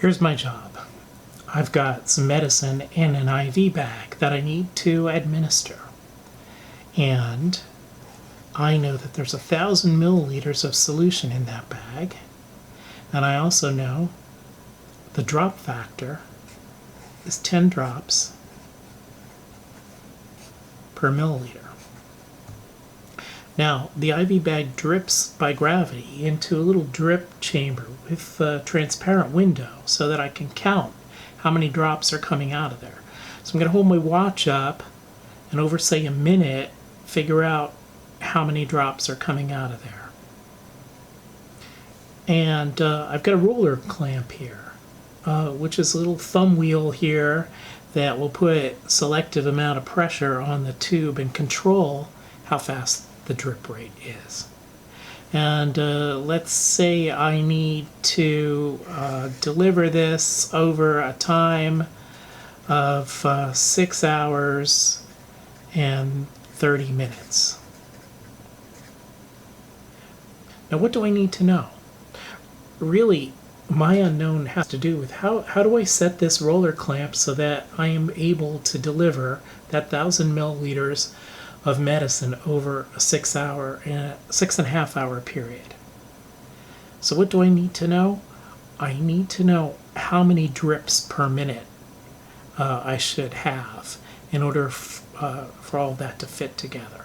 Here's my job. I've got some medicine in an IV bag that I need to administer. And I know that there's 1,000 milliliters of solution in that bag. And I also know the drop factor is 10 drops per milliliter. Now, the IV bag drips by gravity into a little drip chamber with a transparent window so that I can count how many drops are coming out of there. So I'm going to hold my watch up and over, say, a minute, figure out how many drops are coming out of there. And I've got a roller clamp here, which is a little thumb wheel here that will put selective amount of pressure on the tube and control how fast the drip rate is. And let's say I need to deliver this over a time of 6 hours and 30 minutes. Now, what do I need to know? Really, my unknown has to do with how do I set this roller clamp so that I am able to deliver that 1,000 milliliters of medicine over a 6.5 hour period. So what do I need to know? I need to know how many drips per minute I should have in order for all that to fit together.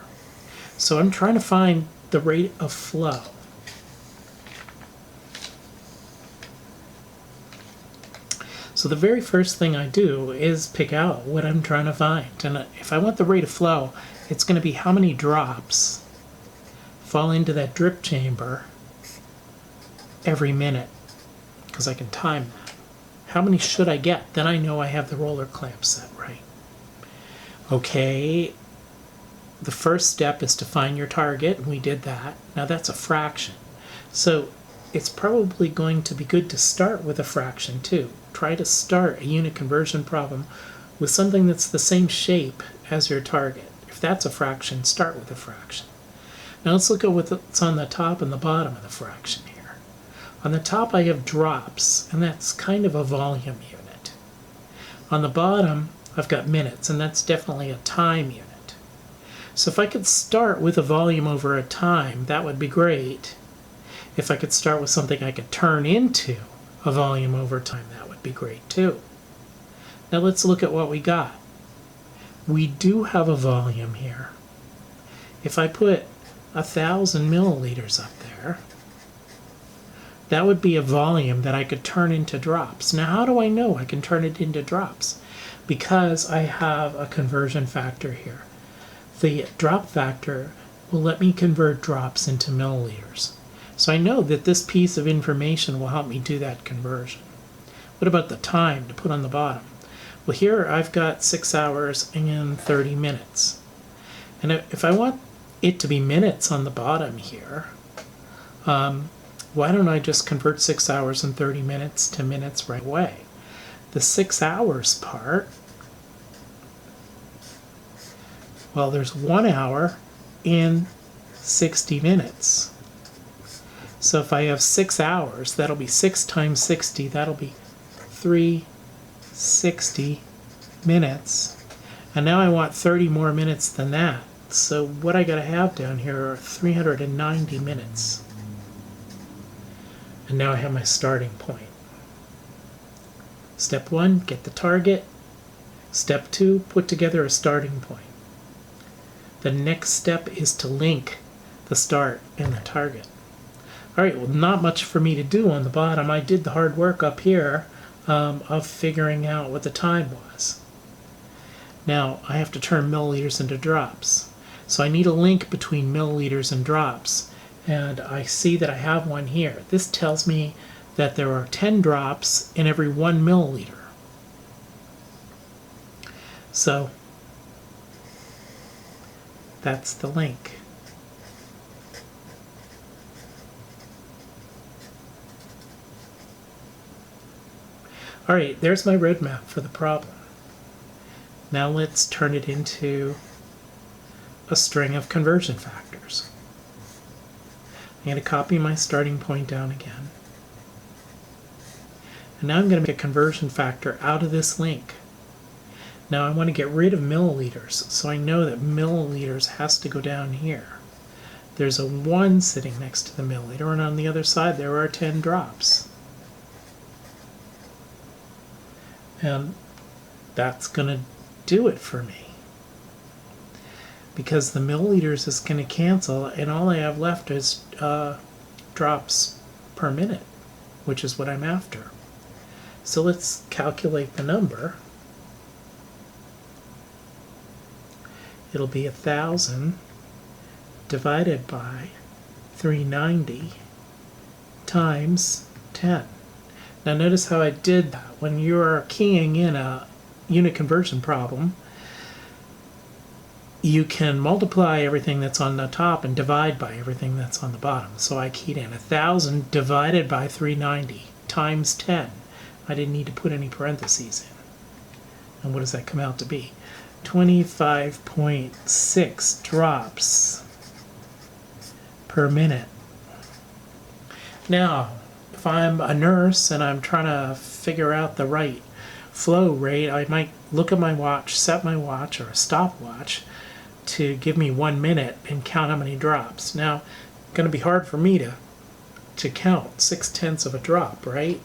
So I'm trying to find the rate of flow. So the very first thing I do is pick out what I'm trying to find. And if I want the rate of flow, it's going to be how many drops fall into that drip chamber every minute, because I can time that. How many should I get? Then I know I have the roller clamp set right. Okay, the first step is to find your target, and we did that. Now that's a fraction. So it's probably going to be good to start with a fraction too. Try to start a unit conversion problem with something that's the same shape as your target. If that's a fraction, start with a fraction. Now let's look at what's on the top and the bottom of the fraction here. On the top I have drops, and that's kind of a volume unit. On the bottom I've got minutes, and that's definitely a time unit. So if I could start with a volume over a time, that would be great. If I could start with something I could turn into a volume over time, that would be great too. Now let's look at what we got. We do have a volume here. If I put 1,000 milliliters up there, that would be a volume that I could turn into drops. Now how do I know I can turn it into drops? Because I have a conversion factor here. The drop factor will let me convert drops into milliliters. So I know that this piece of information will help me do that conversion. What about the time to put on the bottom? Well, here I've got 6 hours and 30 minutes. And if I want it to be minutes on the bottom here, why don't I just convert 6 hours and 30 minutes to minutes right away? The 6 hours part, well, there's 1 hour and 60 minutes. So if I have 6 hours, that'll be 6 times 60, that'll be 360 minutes. And now I want 30 more minutes than that. So what I gotta have down here are 390 minutes. And now I have my starting point. Step 1, get the target. Step 2, put together a starting point. The next step is to link the start and the target. All right, well, not much for me to do on the bottom. I did the hard work up here of figuring out what the time was. Now, I have to turn milliliters into drops. So I need a link between milliliters and drops. And I see that I have one here. This tells me that there are 10 drops in every 1 milliliter. So that's the link. All right, there's my roadmap for the problem. Now let's turn it into a string of conversion factors. I'm going to copy my starting point down again. And now I'm going to make a conversion factor out of this link. Now I want to get rid of milliliters, so I know that milliliters has to go down here. There's a 1 sitting next to the milliliter, and on the other side there are 10 drops. And that's going to do it for me, because the milliliters is going to cancel, and all I have left is drops per minute, which is what I'm after. So let's calculate the number. It'll be 1,000 divided by 390 times 10. Now notice how I did that. When you're keying in a unit conversion problem, you can multiply everything that's on the top and divide by everything that's on the bottom. So I keyed in 1,000 divided by 390 times 10. I didn't need to put any parentheses in. And what does that come out to be? 25.6 drops per minute. Now, if I'm a nurse and I'm trying to figure out the right flow rate, I might look at my watch, set my watch or a stopwatch to give me 1 minute and count how many drops. Now, it's going to be hard for me to count 6/10 of a drop, right?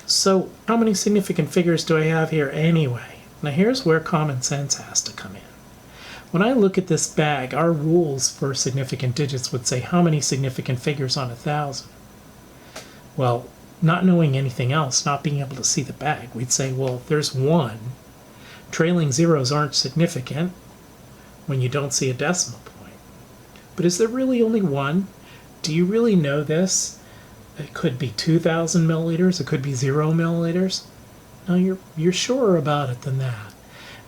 So how many significant figures do I have here anyway? Now here's where common sense has to come in. When I look at this bag, our rules for significant digits would say how many significant figures on 1,000? Well, not knowing anything else, not being able to see the bag, we'd say, well, there's 1. Trailing zeros aren't significant when you don't see a decimal point. But is there really only 1? Do you really know this? It could be 2,000 milliliters, it could be 0 milliliters. No, you're surer about it than that.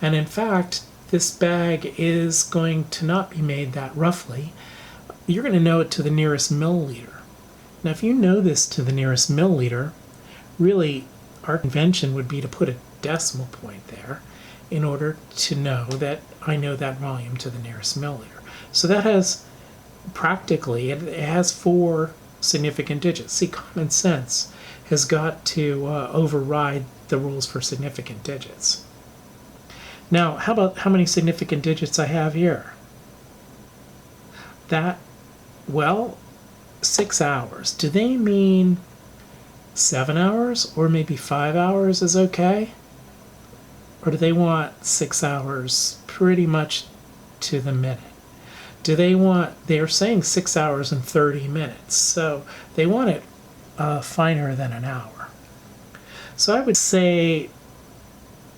And in fact, this bag is going to not be made that roughly. You're going to know it to the nearest milliliter. Now, if you know this to the nearest milliliter, really our convention would be to put a decimal point there in order to know that I know that volume to the nearest milliliter. So that has practically, it has 4 significant digits. See, common sense has got to override the rules for significant digits. Now, how about how many significant digits I have here? That, well, 6 hours. Do they mean 7 hours, or maybe 5 hours is okay? Or do they want 6 hours pretty much to the minute? Do they want, they're saying 6 hours and 30 minutes, so they want it finer than an hour. So I would say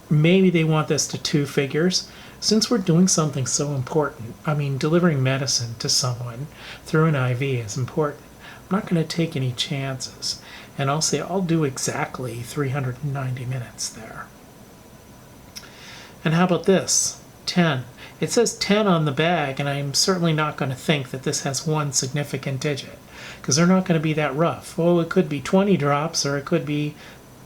maybe they want this to 2 figures. Since we're doing something so important, I mean, delivering medicine to someone through an IV is important. I'm not going to take any chances. And I'll say I'll do exactly 390 minutes there. And how about this? 10. It says 10 on the bag, and I'm certainly not going to think that this has 1 significant digit, because they're not going to be that rough. Well, it could be 20 drops, or it could be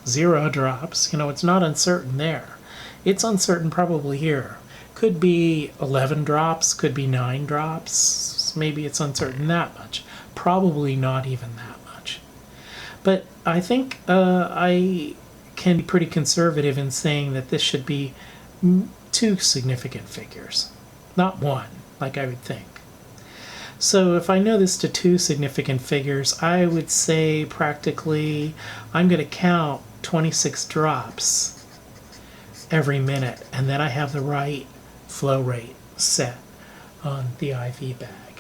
0 drops. You know, it's not uncertain there. It's uncertain probably here. Could be 11 drops, could be 9 drops. Maybe it's uncertain that much. Probably not even that much. But I think I can be pretty conservative in saying that this should be 2 significant figures, not 1, like I would think. So if I know this to 2 significant figures, I would say practically I'm going to count 26 drops every minute, and then I have the right flow rate set on the IV bag.